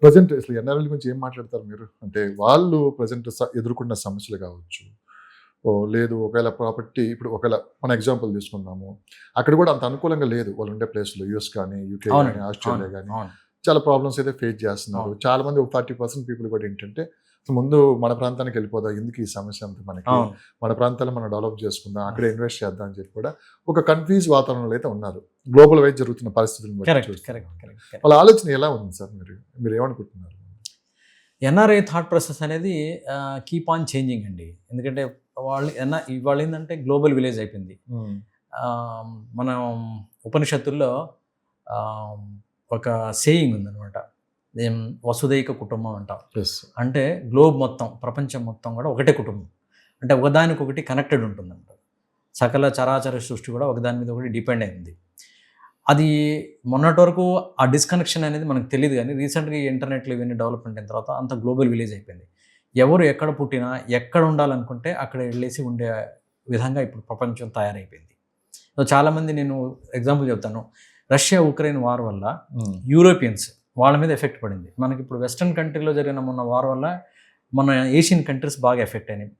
Present అసలు NRL గురించి ఏం మాట్లాడతారు మీరు? అంటే వాళ్ళు ప్రజెంట్ ఎదుర్కొన్న సమస్యలు కావచ్చు. లేదు ఒకవేళ ప్రాపర్టీ ఇప్పుడు ఒకవేళ మన ఎగ్జాంపుల్ తీసుకుందాము. అక్కడ కూడా అంత అనుకూలంగా లేదు. వాళ్ళు ఉండే ప్లేస్‌లో యూఎస్ కానీ, యూకే గాని, అవునండి. ఆస్ట్రేలియా అవును. గాని అవును. చాలా ప్రాబ్లమ్స్ అయితే ఫేస్ చేస్తున్నారు. అవును. చాలా మంది ఒక 40% పీపుల్ కూడా ఏంటంటే ముందు మన ప్రాంతానికి వెళ్ళిపోదాం. ఎందుకు ఈ సమస్య అంతా మనకి? అవును. మన ప్రాంతాల్లో మనం డెవలప్ చేసుకుందాం. అక్కడే ఇన్వెస్ట్ చేద్దాం అని చెప్పి కూడా ఒక కన్‌ఫ్యూజ్ వాతావరణంలో అయితే ఉన్నారు. గ్లోబల్ వైస్ జరుగుతున్న పరిస్థితులను బట్టి కరెక్ట్. చూస్తున్నాం. కరెక్ట్. వాళ్ళ ఆలోచన ఎలా ఉంది సార్ మీరు? మీరేమనుకుంటున్నారు? ఎన్ఆర్ఐ థాట్ ప్రాసెస్ అనేది కీప్ ఆన్ చేంజింగ్ అండి. ఎందుకంటే ఇవాళ ఏందంటే గ్లోబల్ విలేజ్ అయిపోయింది. హ్మ్. మనం ఉపనిషత్తుల్లో ఆహ్, ఒక సేయింగ్ ఉందనమాట. వసుదైక కుటుంబం అంటాం. యెస్. అంటే గ్లోబ్ మొత్తం, ప్రపంచం మొత్తం కూడా ఒకటే కుటుంబం. అంటే ఒకదానికొకటి కనెక్టెడ్ ఉంటుందంట. సకల చరాచర సృష్టి కూడా ఒకదాని మీద ఒకటి డిపెండ్ అయింది. అది మొన్నటి వరకు ఆ డిస్కనెక్షన్ అనేది మనకు తెలీదు గానీ, రీసెంట్‌గా ఈ ఇంటర్నెట్‌లు ఇవన్నీ డెవలప్‌మెంట్ అయిన తర్వాత అంతా గ్లోబల్ విలేజ్ అయిపోయింది. ఎవరు ఎక్కడ పుట్టినా, ఎక్కడ ఉండాలనుకుంటే అక్కడ ఎళ్ళేసి ఉండే విధంగా ఇప్పుడు ప్రపంచం తయారైపోయింది. సో, చాలామంది నేను ఎగ్జాంపుల్ చెప్తాను. రష్యా, ఉక్రెయిన్ వార్ వల్ల హ్మ్. యూరోపియన్స్ వాళ్ళ మీద ఎఫెక్ట్ పడింది. మనకిప్పుడు వెస్టర్న్ కంట్రీలో జరిగిన మొన్న వార్ వల్ల మన ఏషియన్ కంట్రీస్ బాగా ఎఫెక్ట్ అయినాయి.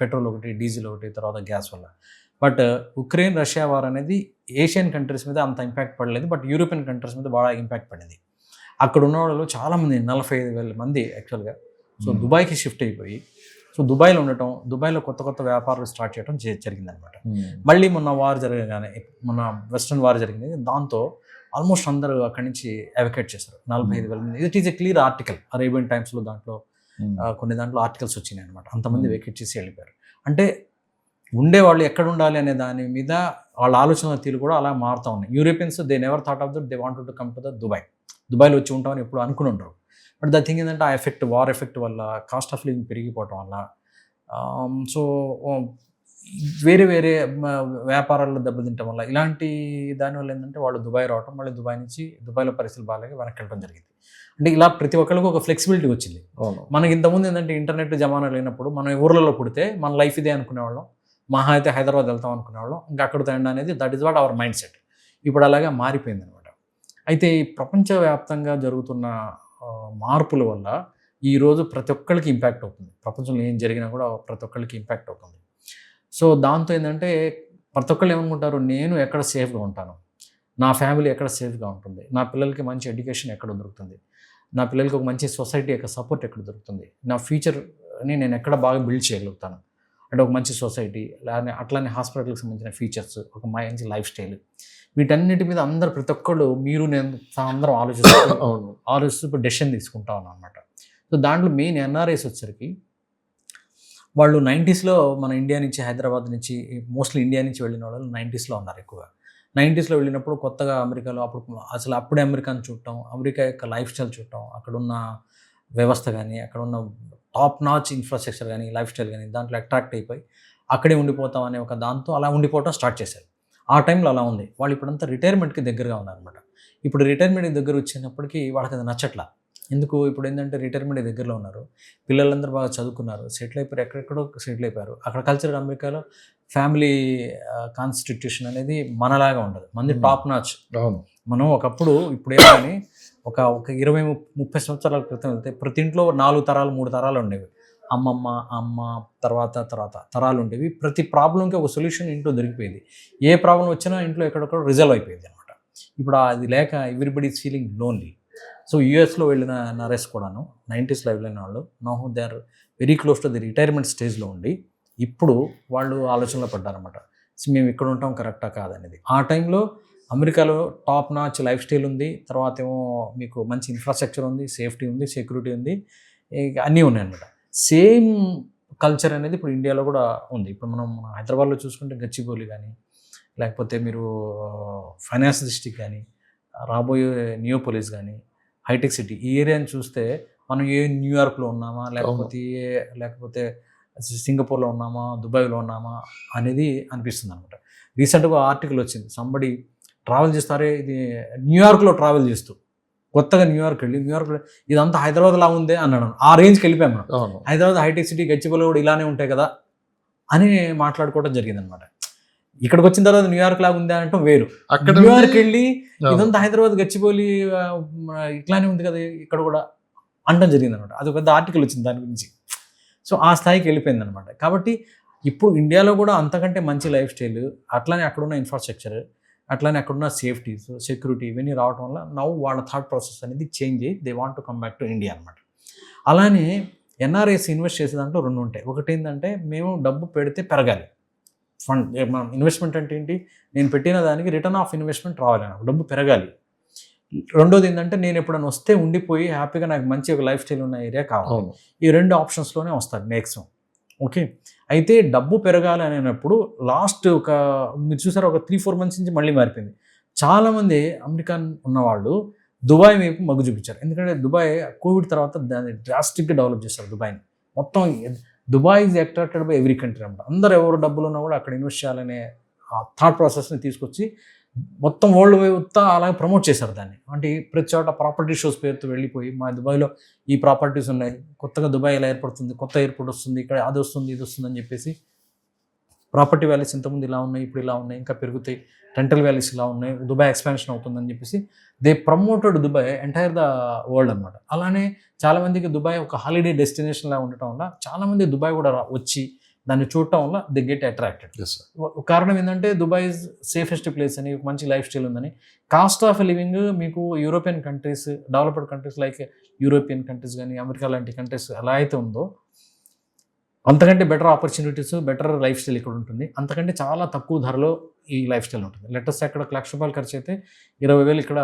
పెట్రోల్ ఒకటి, డీజిల్ ఒకటి, తర్వాత గ్యాస్ వల్ల. బట్ ఉక్రెయిన్, రష్యా వార్ అనేది ఏషియన్ కంట్రీస్ మీద అంత ఇంపాక్ట్ పడలేదు. బట్ యూరోపియన్ కంట్రీస్ మీద బాగా ఇంపాక్ట్ పడింది. అక్కడ ఉన్న వాళ్ళు చాలామంది 45,000 మంది యాక్చువల్‌గా దుబాయ్‌కి షిఫ్ట్ అయిపోయి దుబాయ్‌లో ఉండటం, దుబాయ్‌లో కొత్త వ్యాపారాలు స్టార్ట్ చేయడం జరిగిందనమాట. మళ్ళీ మొన్న వార్ జరగగానే మన వెస్టర్న్ వార్ జరిగింది. దాంతో ఆల్మోస్ట్ అందరూ అక్కడి నుంచి ఎవాక్యుయేట్ చేశారు. 45,000 మంది. It is a clear article. Arabian టైమ్స్‌లో దాంట్లో కొన్ని దాంట్లో ఆర్టికల్స్ వచ్చినాయి అనమాట. అంతమంది వెకేట్ చేసి వెళ్ళిపోయారు. అంటే ఉండేవాళ్ళు ఎక్కడ ఉండాలి అనే దాని మీద వాళ్ళ ఆలోచన తీరు కూడా అలా మారుతూ ఉన్నాయి. Europeans they never thought of that they wanted to come to the దుబాయ్‌లో వచ్చి ఉంటామని ఎప్పుడు అనుకుని ఉండరు. బట్ ద థింగ్ ఏంటంటే ఆ వార్ ఎఫెక్ట్ వల్ల కాస్ట్ ఆఫ్ లివింగ్ పెరిగిపోవటం వల్ల సో వేరే వ్యాపారాల్లో దెబ్బతింటం వల్ల ఇలాంటి దానివల్ల ఏంటంటే వాళ్ళు దుబాయ్ రావటం, మళ్ళీ దుబాయ్‌లో పరిస్థితులు బాగాలేక వెనక్కి వెళ్ళడం జరిగింది. అంటే ఇలా ప్రతి ఒక్కళ్ళకి ఒక ఫ్లెక్సిబిలిటీ వచ్చింది. మనకి ఇంతకుముందు ఏంటంటే ఇంటర్నెట్ జమానా లేనప్పుడు మనం ఊర్లలో పుడితే మన లైఫ్ ఇదే అనుకునేవాళ్ళం. మహా అయితే హైదరాబాద్ వెళ్తాం అనుకునేవాళ్ళం. ఇంకా అక్కడితో ఎండ్ అనేది that is what our mind set. ఇప్పుడు అలాగే మారిపోయిందనమాట. అయితే ఈ ప్రపంచవ్యాప్తంగా జరుగుతున్న మార్పుల వల్ల ఈరోజు ప్రతి ఒక్కళ్ళకి ఇంపాక్ట్ అవుతుంది. ప్రపంచంలో ఏం జరిగినా కూడా ప్రతి ఒక్కళ్ళకి ఇంపాక్ట్ అవుతుంది. సో, దాంతో ఏంటంటే ప్రతి ఒక్కళ్ళు ఏమనుకుంటారు, నేను ఎక్కడ సేఫ్‌గా ఉంటాను, నా ఫ్యామిలీ ఎక్కడ సేఫ్‌గా ఉంటుంది, నా పిల్లలకి మంచి ఎడ్యుకేషన్ ఎక్కడ దొరుకుతుంది, నా పిల్లలకి ఒక మంచి సొసైటీ యొక్క సపోర్ట్ ఎక్కడ దొరుకుతుంది, నా ఫ్యూచర్‌ని నేను ఎక్కడ బాగా బిల్డ్ చేయగలుగుతాను. అంటే ఒక మంచి సొసైటీ, అట్లానే హాస్పిటల్‌కి సంబంధించిన ఫీచర్స్, ఒక మంచి లైఫ్ స్టైల్, వీటన్నిటి మీద అందరూ ప్రతి ఒక్కళ్ళు మీరు నేను అందరం ఆలోచిస్తూ ఇప్పుడు డెసిషన్ తీసుకుంటా ఉన్నాం అనమాట. సో, దాంట్లో మెయిన్ ఎన్ఆర్ఐస్ వచ్చేసరికి వాళ్ళు 90స్‌లో మన ఇండియా నుంచి, హైదరాబాద్ నుంచి, మోస్ట్‌లీ ఇండియా నుంచి వెళ్ళిన వాళ్ళు 90స్‌లో ఉన్నారు ఎక్కువగా. 90స్‌లో వెళ్ళినప్పుడు కొత్తగా అమెరికాలో అప్పుడే అమెరికాను చూడటం, అమెరికా యొక్క లైఫ్ స్టైల్ చూడటం, అక్కడున్న వ్యవస్థ గానీ, అక్కడున్న టాప్ నాచ్ ఇన్‌ఫ్రాస్ట్రక్చర్ గానీ, లైఫ్ స్టైల్ గానీ దాంట్లో అట్రాక్ట్ అయిపోయి అక్కడే ఉండిపోతాం అనే ఒక దాంతో అలా ఉండిపోవటం స్టార్ట్ చేశారు. ఆ టైంలో అలా ఉంది. వాళ్ళు ఇప్పుడంతా రిటైర్మెంట్‌కి దగ్గరగా ఉన్నారనమాట. ఇప్పుడు రిటైర్మెంట్‌కి దగ్గర వచ్చినప్పటికీ వాళ్ళకది నచ్చట్లా. ఎందుకు ఇప్పుడు ఏంటంటే రిటైర్మెంట్ దగ్గరలో ఉన్నారు. పిల్లలందరూ బాగా చదువుకున్నారు. సెటిల్ అయిపోయారు. ఎక్కడెక్కడో సెటిల్ అయిపోయారు. అక్కడ కల్చర్ అమెరికాలో ఫ్యామిలీ కాన్స్టిట్యూషన్ అనేది మనలాగా ఉండదు. మనది టాప్ నాచ్. అవును. మనం ఒకప్పుడు ఇప్పుడేమో గాని ఒక 20-30 సంవత్సరాల క్రితం వెళ్తే ప్రతి ఇంట్లో 4 తరాలు, 3 తరాలు ఉండేవి. అమ్మమ్మ, అమ్మ తర్వాత తరాలు ఉండేవి. ప్రతి ప్రాబ్లమ్‌కి ఒక సొల్యూషన్ ఇంట్లో దొరికిపోయేది. ఏ ప్రాబ్లమ్ వచ్చినా ఇంట్లో ఎక్కడొక్కడ రిజాల్వ్ అయిపోయేది అనమాట. ఇప్పుడు అది లేక everybody is feeling lonely. So, యూఎస్‌లో వెళ్ళిన నరేష్ కూడాను 90స్‌లో వెళ్ళిన వాళ్ళు now they are very close to the retirement స్టేజ్‌లో ఉండి ఇప్పుడు వాళ్ళు ఆలోచనలో పడ్డారనమాట. సో, మేము ఇక్కడ ఉంటాం కరెక్టా కాదనేది. ఆ టైంలో అమెరికాలో టాప్ నాచ్ లైఫ్ స్టైల్ ఉంది. తర్వాత ఏమో మీకు మంచి ఇన్‌ఫ్రాస్ట్రక్చర్ ఉంది, సేఫ్టీ ఉంది, సెక్యూరిటీ ఉంది. ఇక అన్నీ ఉన్నాయన్నమాట. సేమ్ కల్చర్ అనేది ఇప్పుడు ఇండియాలో కూడా ఉంది. ఇప్పుడు మనం హైదరాబాద్‌లో చూసుకుంటే గచ్చిబౌలి గానీ, లేకపోతే మీరు ఫైనాన్స్ డిస్ట్రిక్ట్ గానీ, రాబోయే నియోపోలిస్ గానీ, హైటెక్ సిటీ ఈ ఏరియాని చూస్తే మనం న్యూయార్క్‌లో ఉన్నామా, లేకపోతే సింగపూర్‌లో ఉన్నామా, దుబాయ్‌లో ఉన్నామా అనేది అనిపిస్తుందనమాట. రీసెంట్‌గా ఆర్టికల్ వచ్చింది. సంబడి ట్రావెల్ చేస్తారే ఇది న్యూయార్క్‌లో ట్రావెల్ చేస్తూ కొత్తగా న్యూయార్క్‌లో ఇదంతా హైదరాబాద్‌లా ఉందే అన్నాడు. ఆ రేంజ్‌కి వెళ్ళిపోయాం మనం. హైదరాబాద్ హైటెక్ సిటీ, గచ్చిబౌలి కూడా ఇలానే ఉంటాయి కదా అని మాట్లాడుకోవడం జరిగిందనమాట. ఇక్కడికి వచ్చిన తర్వాత న్యూయార్క్ లాగా ఉంది అనటం వేరు. అక్కడ న్యూయార్క్ వెళ్ళి అవును. ఇదంతా హైదరాబాద్ గచ్చిబౌలి ఇట్లానే ఉంది కదా ఇక్కడ కూడా అనడం జరిగింది అనమాట. అది పెద్ద ఆర్టికల్ వచ్చింది దాని గురించి. సో ఆ స్థాయికి వెళ్ళిపోయింది అనమాట. కాబట్టి ఇప్పుడు ఇండియాలో కూడా అంతకంటే మంచి లైఫ్ స్టైల్, అట్లానే అక్కడున్న ఇన్ఫ్రాస్ట్రక్చర్, అట్లానే అక్కడున్న సేఫ్టీస్, సెక్యూరిటీ ఇవన్నీ రావడం వల్ల నౌ వాళ్ళ థాట్ ప్రాసెస్ అనేది చేంజ్ అయ్యి they want to come back to India అనమాట. అలానే ఎన్ఆర్ఐస్ ఇన్వెస్ట్ చేసే దాంట్లో రెండు ఉంటాయి. ఒకటి ఏంటంటే మేము డబ్బు పెడితే పెరగాలి ఫండ్. మనం ఇన్వెస్ట్మెంట్ అంటే ఏంటి, నేను పెట్టిన దానికి రిటర్న్ ఆఫ్ ఇన్వెస్ట్మెంట్ రావాలి, నాకు డబ్బు పెరగాలి. రెండోది ఏంటంటే నేను ఎప్పుడైనా వస్తే ఉండిపోయి హ్యాపీగా నాకు మంచి ఒక లైఫ్ స్టైల్ ఉన్న ఏరియా కావాలి. అవును. ఈ రెండు ఆప్షన్స్లోనే వస్తారు మ్యాక్సిమం. ఓకే, అయితే డబ్బు పెరగాలి అనేటప్పుడు లాస్ట్ ఒక మీరు చూసారు ఒక 3-4 మంత్స్ నుంచి మళ్ళీ మారిపోయింది. చాలామంది అమెరికన్ ఉన్నవాళ్ళు దుబాయ్ వైపు మొగ్గు చూపించారు. ఎందుకంటే దుబాయ్ కోవిడ్ తర్వాత దాన్ని డ్రాస్టిక్గా డెవలప్ చేస్తారు దుబాయ్ని. మొత్తం Dubai is attracted by every country అనమాట. అందరూ ఎవరు డబ్బులు ఉన్నా కూడా అక్కడ ఇన్వెస్ట్ చేయాలనే ఆ థాట్ ప్రాసెస్ని తీసుకొచ్చి మొత్తం వరల్డ్ వైపుతా అలాగే ప్రమోట్ చేశారు దాన్ని. అంటే ప్రతి చోట ప్రాపర్టీ షోస్ పేరుతో వెళ్ళిపోయి మా దుబాయ్లో ఈ ప్రాపర్టీస్ ఉన్నాయి, కొత్తగా దుబాయ్ ఎలా ఏర్పడుతుంది, కొత్త ఎయిర్పోర్ట్ వస్తుంది, ఇక్కడ అది వస్తుంది ఇది వస్తుంది అని చెప్పేసి ప్రాపర్టీ వాల్యూస్ ఇంతకుముందు ఇలా ఉన్నాయి, ఇప్పుడు ఇలా ఉన్నాయి, ఇంకా పెరుగుతాయి, రెంటల్ వాల్యూస్ ఇలా ఉన్నాయి, దుబాయ్ ఎక్స్పాన్షన్ అవుతుందని చెప్పేసి they promoted Dubai entire the world అనమాట. అలానే చాలామందికి దుబాయ్ ఒక హాలిడే డెస్టినేషన్లా ఉండటం వల్ల చాలామంది దుబాయ్ కూడా వచ్చి దాన్ని చూడటం వల్ల దే గెట్ అట్రాక్టెడ్. కారణం ఏంటంటే దుబాయ్ ఇస్ సేఫెస్ట్ ప్లేస్ అని, మంచి లైఫ్ స్టైల్ ఉందని. కాస్ట్ ఆఫ్ లివింగ్ మీకు European countries, developed countries like European countries కానీ అమెరికా లాంటి కంట్రీస్ ఎలా అయితే ఉందో అంతకంటే better opportunities, better life style ఇక్కడ ఉంటుంది. అంతకంటే చాలా తక్కువ ధరలో ఈ లైఫ్ స్టైల్ ఉంటుంది. లెటర్స్ అక్కడ ₹1,00,000 ఖర్చు అయితే 20,000 ఇక్కడ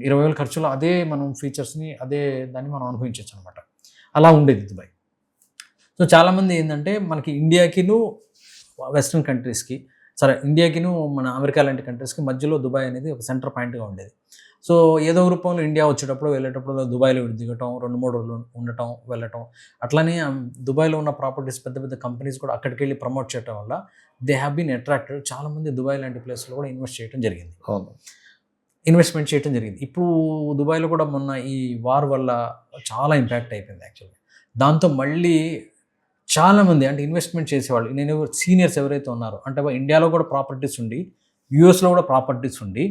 20,000 ఖర్చులో అదే మనం ఫీచర్స్ని అదే దాన్ని మనం అనుభవించవచ్చు అనమాట. అలా ఉండేది దుబాయ్. సో చాలామంది ఏంటంటే మనకి ఇండియాకిను వెస్ట్రన్ కంట్రీస్కి, సరే ఇండియాకిను మన అమెరికా లాంటి కంట్రీస్కి మధ్యలో దుబాయ్ అనేది ఒక సెంటర్ పాయింట్గా ఉండేది. సో ఏదో రూపంలో ఇండియా వచ్చేటప్పుడు వెళ్ళేటప్పుడు దుబాయ్లో దిగటం, 2-3 రోజులు ఉండటం, వెళ్ళటం, అట్లానే దుబాయ్లో ఉన్న ప్రాపర్టీస్ పెద్ద పెద్ద కంపెనీస్ కూడా అక్కడికి వెళ్ళి ప్రమోట్ చేయడం వల్ల దే హ్యావ్ బీన్ అట్రాక్టెడ్. చాలామంది దుబాయ్ లాంటి ప్లేస్లో కూడా ఇన్వెస్ట్ చేయడం జరిగింది, ఇన్వెస్ట్మెంట్ చేయడం జరిగింది. ఇప్పుడు దుబాయ్లో కూడా మొన్న ఈ వార్ వల్ల చాలా ఇంపాక్ట్ అయిపోయింది యాక్చువల్గా. దాంతో మళ్ళీ చాలామంది అంటే ఇన్వెస్ట్మెంట్ చేసేవాళ్ళు, నేను సీనియర్స్ ఎవరైతే ఉన్నారో అంటే ఇండియాలో కూడా ప్రాపర్టీస్ ఉండి, యూఎస్లో కూడా ప్రాపర్టీస్ ఉండి,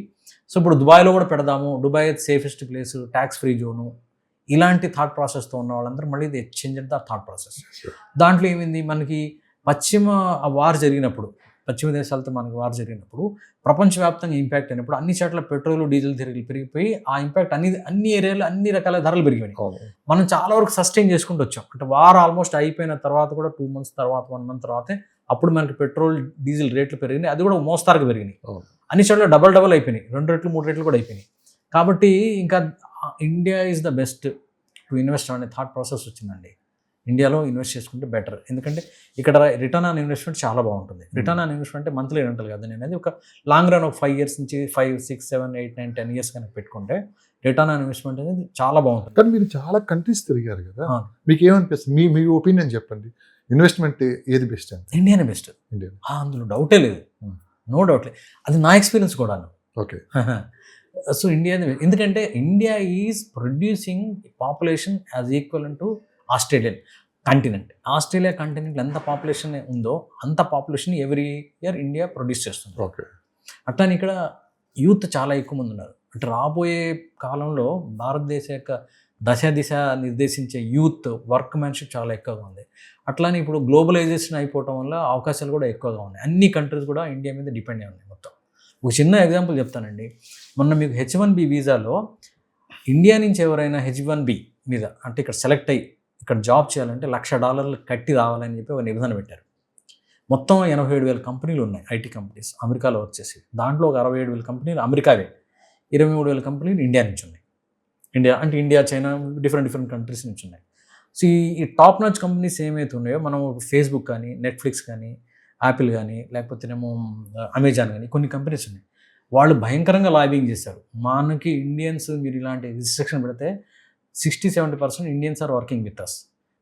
సో ఇప్పుడు దుబాయ్లో కూడా పెడదాము, Dubai safest place, tax free zone, ఇలాంటి థాట్ ప్రాసెస్తో ఉన్న వాళ్ళందరూ మళ్ళీ ఇది చేంజ్ ద థాట్ ప్రాసెస్. దాంట్లో ఏమైంది, మనకి వార్ జరిగినప్పుడు, పశ్చిమ దేశాలతో మనకి వార్ జరిగినప్పుడు ప్రపంచవ్యాప్తంగా ఇంపాక్ట్ అయినప్పుడు అన్ని చోట్ల పెట్రోల్ డీజిల్ ధరలు పెరిగిపోయి ఆ ఇంపాక్ట్ అన్ని ఏరియాలో అన్ని రకాల ధరలు పెరిగిపోయి మనం చాలా వరకు సస్టైన్ చేసుకుంటూ వచ్చాం. అంటే వార్ ఆల్మోస్ట్ అయిపోయిన తర్వాత కూడా 2 months తర్వాత 1 month తర్వాతే అప్పుడు మనకి పెట్రోల్ డీజిల్ రేట్లు పెరిగినాయి. అది కూడా మోస్తారుగా పెరిగినాయి, అన్ని చోట్ల డబల్ అయిపోయినాయి, 2 రెట్లు 3 రెట్లు కూడా అయిపోయినాయి. కాబట్టి ఇంకా India is the best to invest అనే థాట్ ప్రాసెస్ వచ్చిందండి. ఇండియాలో ఇన్వెస్ట్ చేసుకుంటే బెటర్, ఎందుకంటే ఇక్కడ రిటర్న్ ఆన్ ఇన్వెస్ట్మెంట్ చాలా బాగుంటుంది. రిటర్న్ ఆన్ ఇన్వెస్ట్మెంట్ అంటే మంత్లీ రెంటల్ కాదు, నేను అనేది ఒక లాంగ్ రన్ ఒక 5 years నుంచి 5, 6, 7, 8, 9, 10 years కనుక పెట్టుకుంటే రిటర్న్ ఆన్ ఇన్వెస్ట్మెంట్ అనేది చాలా బాగుంటుంది. కానీ మీరు చాలా కంట్రీస్ తిరిగారు కదా, మీకు ఏమనిపిస్తుంది, మీ ఒపీనియన్ చెప్పండి, ఇన్వెస్ట్మెంట్ ఏది బెస్ట్ అంటే? ఇండియానే బెస్ట్, ఇండియా, అందులో డౌటే లేదు, నో డౌట్ లేదు. అది నా ఎక్స్పీరియన్స్ కూడాను. ఓకే. సో ఇండియా, ఎందుకంటే India is producing population as equal to Australian continent. Australia కంటినెంట్లో ఎంత పాపులేషన్ ఉందో అంత population every year India produce చేస్తుంది. ఓకే. అట్లానే ఇక్కడ యూత్ చాలా ఎక్కువ మంది ఉన్నారు. అంటే రాబోయే కాలంలో భారతదేశ యొక్క దిశ నిర్దేశించే యూత్ వర్క్ మ్యాన్షిప్ చాలా ఎక్కువగా ఉంది. అట్లానే ఇప్పుడు గ్లోబలైజేషన్ అయిపోవటం వల్ల అవకాశాలు కూడా ఎక్కువగా ఉన్నాయి. అన్ని కంట్రీస్ కూడా ఇండియా మీద డిపెండ్ అయి ఉన్నాయి మొత్తం. ఒక చిన్న ఎగ్జాంపుల్ చెప్తానండి. మొన్న మీకు H1B వీసాలో ఇండియా నుంచి ఎవరైనా H1B మీద అంటే ఇక్కడ సెలెక్ట్ అయ్యి ఇక్కడ జాబ్ చేయాలంటే $1,00,000 కట్టి రావాలని చెప్పి ఒక నిబంధన పెట్టారు. మొత్తం 87,000 కంపెనీలు ఉన్నాయి, ఐటీ కంపెనీస్ అమెరికాలో వచ్చేసి. దాంట్లో ఒక 67,000 కంపెనీలు అమెరికావే, 23,000 కంపెనీలు ఇండియా నుంచి ఉన్నాయి. ఇండియా చైనా డిఫరెంట్ కంట్రీస్ నుంచి ఉన్నాయి. సో ఈ టాప్ నాచ్ కంపెనీస్ ఏమైతే ఉన్నాయో, మనం ఫేస్బుక్ కానీ, నెట్ఫ్లిక్స్ కానీ, యాపిల్ కానీ, లేకపోతేనేమో అమెజాన్ కానీ, కొన్ని కంపెనీస్ ఉన్నాయి. వాళ్ళు భయంకరంగా లాబింగ్ చేశారు. మనకి ఇండియన్స్ మీరు ఇలాంటి రిస్ట్రిక్షన్ పెడితే 60-70% Indians are working with us,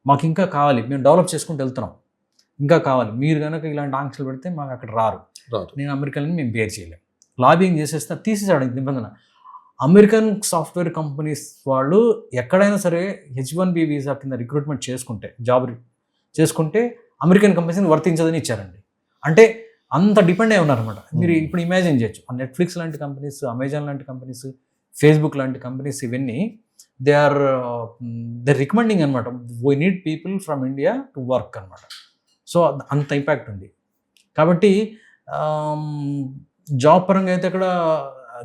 మాకు ఇంకా కావాలి, మేము డెవలప్ చేసుకుంటూ వెళ్తున్నాం, ఇంకా కావాలి, మీరు కనుక ఇలాంటి ఆంక్షలు పెడితే మాకు అక్కడ రారు, నేను అమెరికన్ మేము బేర్ చేయలేము. లాబింగ్ చేసేస్తే తీసేసాడు నిబంధన. అమెరికన్ సాఫ్ట్వేర్ కంపెనీస్ వాళ్ళు ఎక్కడైనా సరే H1B వీసా కింద రిక్రూట్మెంట్ చేసుకుంటే, జాబ్ చేసుకుంటే అమెరికన్ కంపెనీస్ని వర్తించదని ఇచ్చారండి. అంటే అంత డిపెండ్ అయి ఉన్నారనమాట. మీరు ఇప్పుడు ఇమాజిన్ చేయొచ్చు, నెట్ఫ్లిక్స్ లాంటి కంపెనీస్, అమెజాన్ లాంటి కంపెనీస్, ఫేస్బుక్ లాంటి కంపెనీస్ ఇవన్నీ దే ఆర్ రికమెండింగ్ అనమాట, we need people from India to work అనమాట. సో అంత ఇంపాక్ట్ ఉంది. కాబట్టి జాబ్ పరంగా అయితే అక్కడ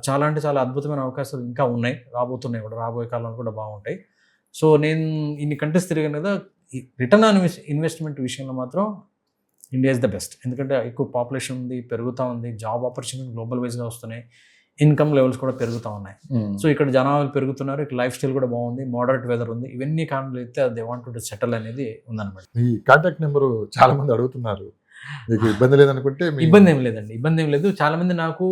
చాలా అంటే చాలా అద్భుతమైన అవకాశాలు ఇంకా ఉన్నాయి, రాబోతున్నాయి కూడా, రాబోయే కాలంలో కూడా బాగుంటాయి. సో నేను ఇన్ని కంట్రీస్ తిరిగాను కదా, రిటర్న్ ఆన్ ఇన్వెస్ట్మెంట్ విషయంలో మాత్రం ఇండియా ఇస్ ద బెస్ట్. ఎందుకంటే ఎక్కువ పాపులేషన్ ఉంది, పెరుగుతూ ఉంది, జాబ్ ఆపర్చునిటీ గ్లోబల్ వైజ్గా వస్తున్నాయి, ఇన్కమ్ లెవెల్స్ కూడా పెరుగుతూ ఉన్నాయి. సో ఇక్కడ జనాభాలు పెరుగుతున్నారు, ఇక్కడ లైఫ్ స్టైల్ కూడా బాగుంది, మోడరేట్ వెదర్ ఉంది, ఇవన్నీ కారణాలు అయితే దే వాంట్ టు సెటిల్ అనేది ఉందన్నమాట. మీ కాంటాక్ట్ నెంబర్ చాలా మంది అడుగుతున్నారు, మీకు ఇబ్బంది లేదనుకుంటే? ఇబ్బంది ఏం లేదండి, ఇబ్బంది ఏం లేదు. చాలా మంది నాకు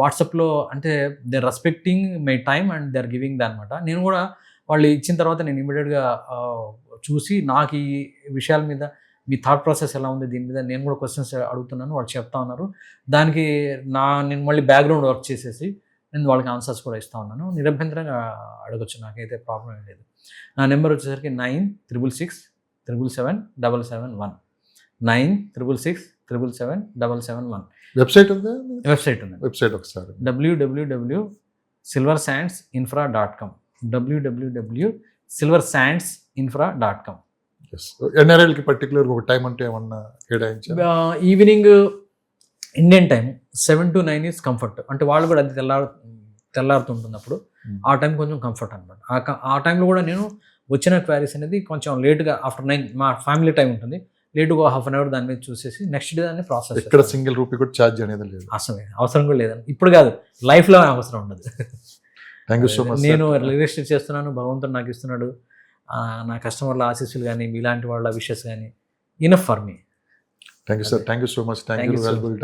వాట్సాప్లో అంటే they are respecting my time and they are giving the అనమాట. నేను కూడా వాళ్ళు ఇచ్చిన తర్వాత నేను ఇమీడియట్గా చూసి నాకు ఈ విషయాల మీద మీ థాట్ ప్రాసెస్ ఎలా ఉంది దీని మీద నేను కూడా క్వశ్చన్స్ అడుగుతున్నాను, వాళ్ళు చెప్తా ఉన్నారు. దానికి నేను మళ్ళీ బ్యాక్గ్రౌండ్ వర్క్ చేసేసి నేను వాళ్ళకి ఆన్సర్స్ కూడా ఇస్తూ ఉన్నాను. నిరభ్యంతరంగా అడగచ్చు, నాకైతే ప్రాబ్లం ఏం లేదు. నా నెంబర్ వచ్చేసరికి 9666777771 9666777771. వెబ్సైట్ ఉందా? వెబ్సైట్ ఉంది, వెబ్సైట్ ఒకసారి www.silversandsinfra.com www.silversandsinfra.com. ఎన్ఆర్ఐలకి పర్టికులర్ ఒక టైం అంటే ఏమన్నా కేటాయించారు? Evening Indian time 7 to 9 is comfort. అంటే వాళ్ళు కూడా అది తెల్లారుతుంటుంది అప్పుడు, ఆ టైం కొంచెం కంఫర్ట్ అనమాట. ఆ టైంలో కూడా నేను వచ్చిన క్వారీస్ అనేది కొంచెం లేట్గా ఆఫ్టర్ 9 మా ఫ్యామిలీ టైం ఉంటుంది, లేటుగా హాఫ్ అన్ అవర్ దాని మీద చూసేసి నెక్స్ట్ డే దాన్ని ప్రాసెస్. ఇక్కడ సింగిల్ రూపీ కూడా ఛార్జ్ అనేది లేదు, అసలు అవసరం కూడా లేదండి. ఇప్పుడు కాదు, లైఫ్లో అవసరం ఉండదు. Thank you so much. నేను రిజిస్టర్ చేస్తున్నాను, భగవంతుడు నాకు ఇస్తున్నాడు, నా కస్టమర్ల ఆశీస్సులు కానీ మీలాంటి వాళ్ళ విషెస్ కానీ enough for me. Thank you sir, thank you so much, thank you, valuable time.